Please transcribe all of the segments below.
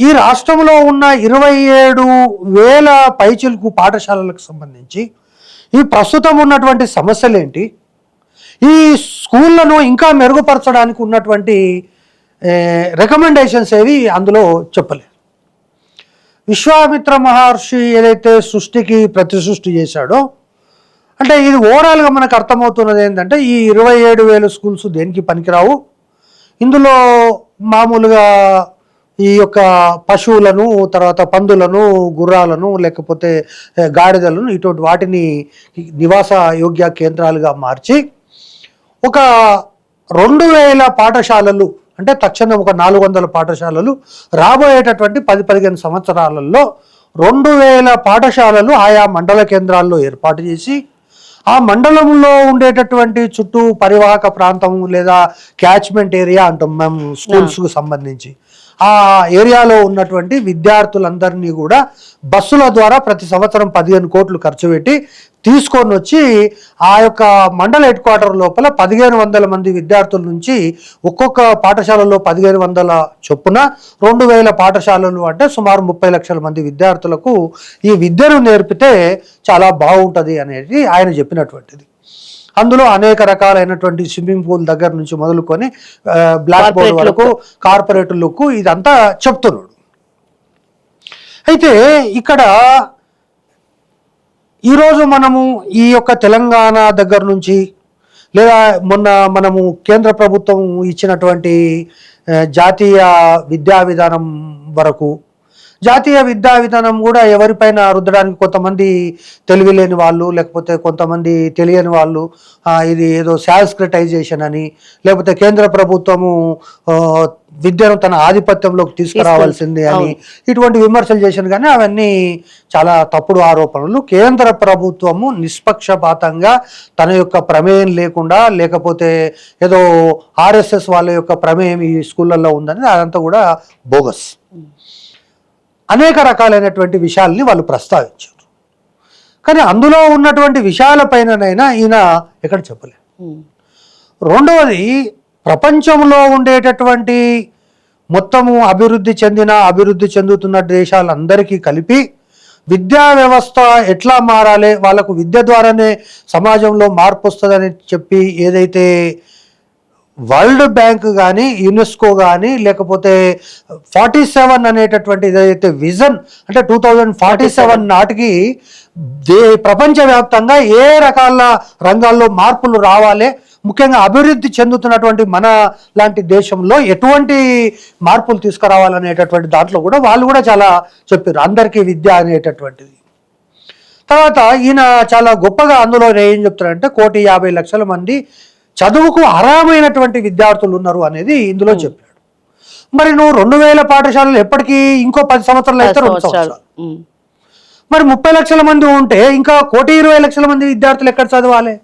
ఈ రాష్ట్రంలో ఉన్న 27,000 పైచిలుకు పాఠశాలలకు సంబంధించి ఈ ప్రస్తుతం ఉన్నటువంటి సమస్యలు ఏంటి, ఈ స్కూళ్ళను ఇంకా మెరుగుపరచడానికి ఉన్నటువంటి రికమెండేషన్స్ ఏవి అందులో చెప్పలేదు. విశ్వామిత్ర మహర్షి ఏదైతే సృష్టికి ప్రతి సృష్టి చేశాడో, అంటే ఇది ఓవరాల్గా మనకు అర్థమవుతున్నది ఏంటంటే ఈ 27,000 స్కూల్స్ దేనికి పనికిరావు. ఇందులో మామూలుగా ఈ యొక్క పశువులను, తర్వాత పందులను, గుర్రాలను, లేకపోతే గాడిదలను, ఇటువంటి వాటిని నివాస యోగ్య కేంద్రాలుగా మార్చి ఒక 2,000 పాఠశాలలు, అంటే తక్షణం ఒక 400 పాఠశాలలు రాబోయేటటువంటి 10-15 సంవత్సరాలలో 2,000 పాఠశాలలు ఆయా మండల కేంద్రాల్లో ఏర్పాటు చేసి ఆ మండలంలో ఉండేటటువంటి చుట్టూ పరివాహక ప్రాంతం లేదా క్యాచ్మెంట్ ఏరియా అంటాం మేము స్కూల్స్కు సంబంధించి, ఆ ఏరియాలో ఉన్నటువంటి విద్యార్థులందరినీ కూడా బస్సుల ద్వారా ప్రతి సంవత్సరం 15 కోట్లు ఖర్చు పెట్టి తీసుకొని వచ్చి ఆ యొక్క మండల హెడ్ క్వార్టర్ లోపల 1,500 మంది విద్యార్థుల నుంచి ఒక్కొక్క పాఠశాలలో 1,500 చొప్పున 2,000 పాఠశాలలు అంటే సుమారు 30 లక్షల మంది విద్యార్థులకు ఈ విద్యను నేర్పితే చాలా బాగుంటుంది అనేది ఆయన చెప్పినటువంటిది. అందులో అనేక రకాలైనటువంటి స్విమ్మింగ్ పూల్ దగ్గర నుంచి మొదలుకొని బ్లాక్ బోర్డ్ వరకు కార్పొరేటర్లకు ఇదంతా చెప్తున్నాడు. అయితే ఇక్కడ ఈరోజు మనము ఈ యొక్క తెలంగాణ దగ్గర నుంచి లేదా మొన్న మనము కేంద్ర ప్రభుత్వం ఇచ్చినటువంటి జాతీయ విద్యా విధానం వరకు, జాతీయ విద్యా విధానం కూడా ఎవరిపైన రుద్దడానికి కొంతమంది తెలివి లేని వాళ్ళు, లేకపోతే కొంతమంది తెలియని వాళ్ళు ఇది ఏదో సాంస్క్రిటైజేషన్ అని, లేకపోతే కేంద్ర ప్రభుత్వము విద్యను తన ఆధిపత్యంలోకి తీసుకురావాల్సింది అని ఇటువంటి విమర్శలు చేశాను. కానీ అవన్నీ చాలా తప్పుడు ఆరోపణలు. కేంద్ర ప్రభుత్వము నిష్పక్షపాతంగా తన యొక్క ప్రమేయం లేకుండా, లేకపోతే ఏదో ఆర్ఎస్ఎస్ వాళ్ళ యొక్క ప్రమేయం ఈ స్కూళ్ళల్లో ఉందని అదంతా కూడా బోగస్. అనేక రకాలైనటువంటి విషయాల్ని వాళ్ళు ప్రస్తావించారు. కానీ అందులో ఉన్నటువంటి విషయాలపైననైనా ఈయన ఎక్కడ చెప్పలేదు. రెండవది, ప్రపంచంలో ఉండేటటువంటి మొత్తము అభివృద్ధి చెందుతున్న దేశాలందరికీ కలిపి విద్యా వ్యవస్థ ఎట్లా మారాలి, వాళ్ళకు విద్య ద్వారానే సమాజంలో మార్పు వస్తుందని చెప్పి ఏదైతే వరల్డ్ బ్యాంక్ కానీ, యునెస్కో కానీ, లేకపోతే 47 అనేటటువంటి ఏదైతే విజన్ అంటే 2047 నాటికి ప్రపంచవ్యాప్తంగా ఏ రకాల రంగాల్లో మార్పులు రావాలి, ముఖ్యంగా అభివృద్ధి చెందుతున్నటువంటి మన లాంటి దేశంలో ఎటువంటి మార్పులు తీసుకురావాలనేటటువంటి దాంట్లో కూడా వాళ్ళు కూడా చాలా చెప్పారు, అందరికీ విద్య అనేటటువంటిది. తర్వాత ఈయన చాలా గొప్పగా అందులో ఏం చెప్తారంటే 1,50,00,000 మంది చదువుకు అర్హమైనటువంటి విద్యార్థులు ఉన్నారు అనేది ఇందులో చెప్పాడు. మరి నువ్వు 2,000 పాఠశాలలు ఎప్పటికీ ఇంకో 10 సంవత్సరాలు అయితే 2 సంవత్సరాలు, మరి 30 లక్షల మంది ఉంటే ఇంకా 1,20,00,000 మంది విద్యార్థులు ఎక్కడ చదవాలి?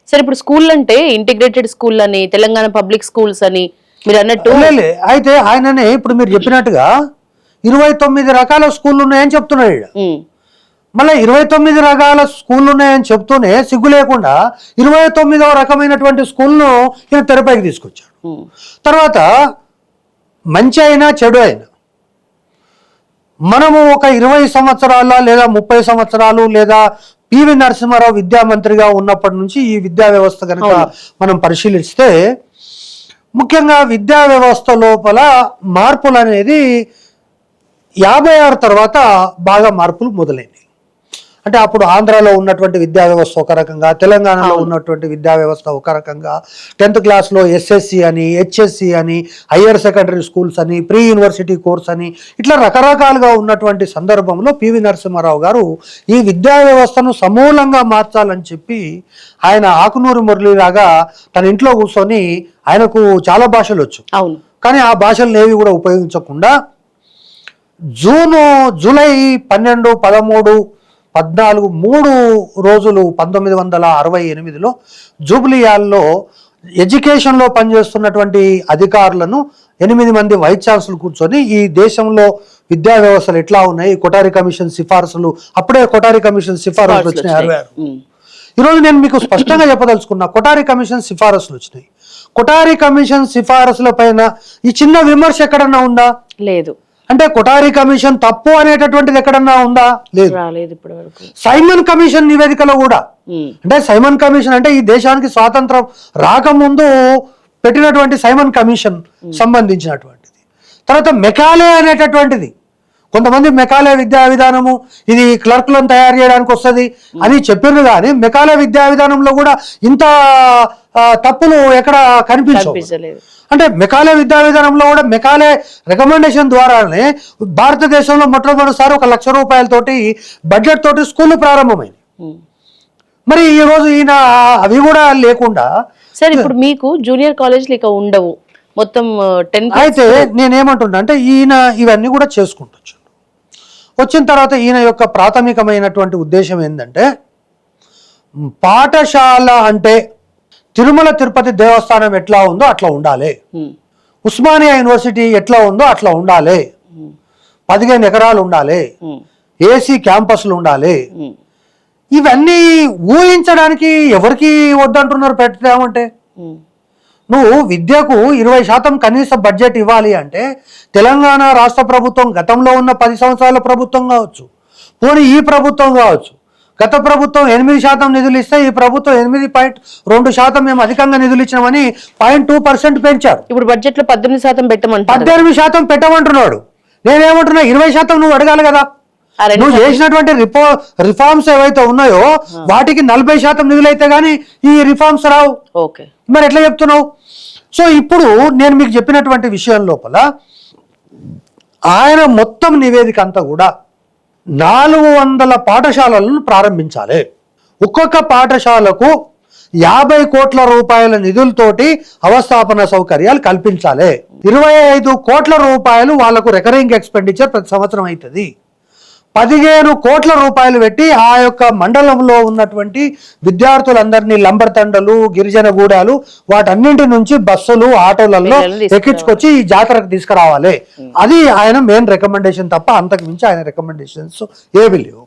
సరే, ఇప్పుడు స్కూల్ అంటే ఇంటిగ్రేటెడ్ స్కూల్ అని, తెలంగాణ పబ్లిక్ స్కూల్స్ అని మీరు అన్నట్టు అయితే ఆయననే ఇప్పుడు మీరు చెప్పినట్టుగా 29 రకాల స్కూళ్ళు ఉన్నాయని చెప్తున్నాడు. మళ్ళీ 29 రకాల స్కూళ్ళు ఉన్నాయని చెప్తూనే సిగ్గు లేకుండా 29వ రకమైనటువంటి స్కూల్ను ఈయన తెరపైకి తీసుకొచ్చాడు. తర్వాత మంచి అయినా చెడు అయినా మనము ఒక 20 సంవత్సరాల లేదా 30 సంవత్సరాలు లేదా పివి నరసింహారావు విద్యామంత్రిగా ఉన్నప్పటి నుంచి ఈ విద్యా వ్యవస్థ కనుక మనం పరిశీలిస్తే ముఖ్యంగా విద్యా వ్యవస్థ లోపల మార్పులు అనేది 56 తర్వాత బాగా మార్పులు మొదలైనవి. అంటే అప్పుడు ఆంధ్రాలో ఉన్నటువంటి విద్యా వ్యవస్థ ఒక రకంగా, తెలంగాణలో ఉన్నటువంటి విద్యా వ్యవస్థ ఒక రకంగా, 10th క్లాస్లో SSC అని, HSC అని, హయ్యర్ సెకండరీ స్కూల్స్ అని, ప్రీ యూనివర్సిటీ కోర్స్ అని, ఇట్లా రకరకాలుగా ఉన్నటువంటి సందర్భంలో పివి నరసింహారావు గారు ఈ విద్యా వ్యవస్థను సమూలంగా మార్చాలని చెప్పి ఆయన ఆకునూరి మురళిలాగా తన ఇంట్లో కూర్చొని, ఆయనకు చాలా భాషలు వచ్చు కానీ ఆ భాషలను ఏవి కూడా ఉపయోగించకుండా జూలై 12, 13, 14 3 రోజులు 1968లో జూబ్లీయాల్లో ఎడ్యుకేషన్లో పనిచేస్తున్నటువంటి అధికారులను 8 మంది వైస్ ఛాన్సలర్లు కూర్చొని ఈ దేశంలో విద్యా వ్యవస్థలు ఎట్లా ఉన్నాయి, కొఠారి కమిషన్ సిఫార్సులు, అప్పుడే కొఠారి కమిషన్ సిఫారసులు వచ్చినాయి. ఈరోజు నేను మీకు స్పష్టంగా చెప్పదలుచుకున్నా, కొఠారి కమిషన్ సిఫారసులు వచ్చినాయి. కొఠారి కమిషన్ సిఫారసుల పైన ఈ చిన్న విమర్శ ఎక్కడన్నా ఉందా? లేదు. అంటే కొఠారి కమిషన్ తప్పు అనేటటువంటిది ఎక్కడన్నా ఉందా? లేదు. రాలేదు ఇప్పటి వరకు. సైమన్ కమిషన్ నివేదికలో కూడా, అంటే సైమన్ కమిషన్ అంటే ఈ దేశానికి స్వాతంత్రం రాకముందు పెట్టినటువంటి సైమన్ కమిషన్ సంబంధించినటువంటిది. తర్వాత మెకాలే అనేటటువంటిది, కొంతమంది మెకాలే విద్యా విధానము ఇది క్లర్క్లను తయారు చేయడానికి వస్తుంది అని చెప్పారు, కానీ మెకాలే విద్యా విధానంలో కూడా ఇంత తప్పులు ఎక్కడ కనిపించలేదు. అంటే మెకాలే విద్యా విధానంలో కూడా మెకాలే రికమెండేషన్ ద్వారానే భారతదేశంలో మొట్టమొదటిసారి 1 లక్ష రూపాయలతోటి బడ్జెట్ తోటి స్కూల్ ప్రారంభమైంది. మరి ఈ రోజు ఈయన అవి కూడా లేకుండా సార్ ఇప్పుడు మీకు జూనియర్ కాలేజీలు ఇక ఉండవు మొత్తం 10. అయితే నేనేమంటున్నా అంటే ఈయన ఇవన్నీ కూడా చేసుకుంటొచ్చు. వచ్చిన తర్వాత ఈయన యొక్క ప్రాథమికమైనటువంటి ఉద్దేశం ఏంటంటే పాఠశాల అంటే తిరుమల తిరుపతి దేవస్థానం ఎట్లా ఉందో అట్లా ఉండాలి, ఉస్మానియా యూనివర్సిటీ ఎట్లా ఉందో అట్లా ఉండాలి, 15 ఎకరాలు ఉండాలి, ఏసీ క్యాంపస్లు ఉండాలి. ఇవన్నీ ఊహించడానికి ఎవరికి వద్దంటున్నారు పెట్టామంటే? నువ్వు విద్యకు 20% కనీస బడ్జెట్ ఇవ్వాలి అంటే తెలంగాణ రాష్ట్ర ప్రభుత్వం గతంలో ఉన్న 10 సంవత్సరాల ప్రభుత్వం కావచ్చు, పోనీ ఈ ప్రభుత్వం కావచ్చు, గత ప్రభుత్వం 8% నిధులు ఇస్తే ఈ ప్రభుత్వం 8.2% మేము అధికంగా నిధులు ఇచ్చినామని 0.2% పెంచారు. ఇప్పుడు బడ్జెట్ లో 18% పెట్టమంటారు. 18% పెట్టమంటున్నాడు. నేనేమంటున్నా 20% నువ్వు అడగాలి కదా. నువ్వు చేసినటువంటి రిఫార్మ్స్ ఏవైతే ఉన్నాయో వాటికి 40% నిధులైతే గానీ ఈ రిఫార్మ్స్ రావు. ఓకే, మరి ఎట్లా చెప్తున్నావు? సో ఇప్పుడు నేను మీకు చెప్పినటువంటి విషయం లోపల ఆయన మొత్తం నివేదిక అంతా కూడా 400 పాఠశాలలను ప్రారంభించాలి. ఒక్కొక్క పాఠశాలకు 50 కోట్ల రూపాయల నిధులతోటి అవస్థాపన సౌకర్యాలు కల్పించాలి. 25 కోట్ల రూపాయలు వాళ్లకు రికరింగ్ ఎక్స్పెండిచర్ ప్రతి సంవత్సరం అవుతుంది. 15 కోట్ల రూపాయలు పెట్టి ఆ యొక్క మండలంలో ఉన్నటువంటి విద్యార్థులందరినీ లంబర్తండలు, గిరిజన గూడాలు వాటన్నింటి నుంచి బస్సులు, ఆటోలలో ఎక్కించుకొచ్చి ఈ జాతరకు తీసుకురావాలి. అది ఆయన మెయిన్ రికమెండేషన్ తప్ప అంతకు మించి ఆయన రికమెండేషన్స్ ఏవి లేవు.